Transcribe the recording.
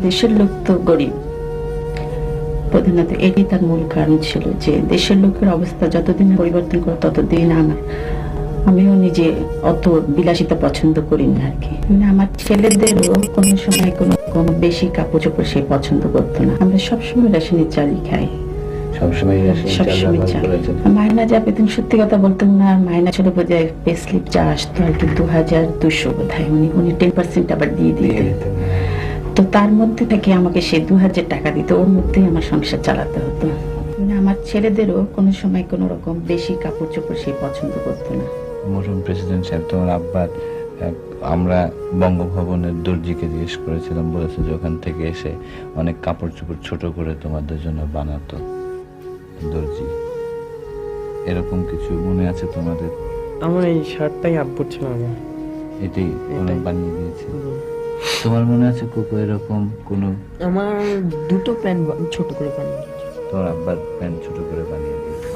দেশের লোক তো গরিব, প্রধানত এটি তার মূল কারণ ছিল যে দেশের লোকের অবস্থা যতদিন পরিবর্তন করে ততদিন আমিও নিজে অত বিলাসিতা পছন্দ করি না আর কি। মানে আমার ছেলেদেরও কোনো সময় কোনো বেশি কাপড় চোপড় সে পছন্দ করতো না। আমরা সবসময় রেশনের চালই খাই, সবসময় মাইনা যা পেতেন, সত্যি কথা বলতাম না, মাইনা ছিল বোধহয় পে স্লিপ যা আসতো আর কি 2200 বোধহয়, উনি 10% আবার দিয়ে দিতেন। তো তার মধ্যে থেকে আমাকে সে 2000 টাকা দিত, ওর মধ্যেই আমার সংসার চালাতে হতো। মানে আমার ছেলেদেরও কোনো সময় কোনো রকম বেশি কাপড় চোপড় সে পছন্দ করতো না। মরহুম প্রেসিডেন্ট সাহেব, তোমার আব্বার আমরা বঙ্গভবনের দর্জিকে জিজ্ঞেস করেছিলাম, বলেছে যে ওখান থেকে এসে অনেক কাপড় চোপড় ছোট করে তোমাদের জন্য বানাতো দর্জি। এরকম কিছু মনে আছে তোমাদের? আমার এই শার্টটাই আব্বুর ছিল, আমার এটাই ওরা বানিয়ে দিয়েছে। তোমার মনে আছে কোকো এরকম কোনো? আমার দুটো প্যান্ট ছোট করে বানিয়ে দিয়েছে। তোমার আব্বার প্যান্ট ছোট করে বানিয়ে দিয়েছে।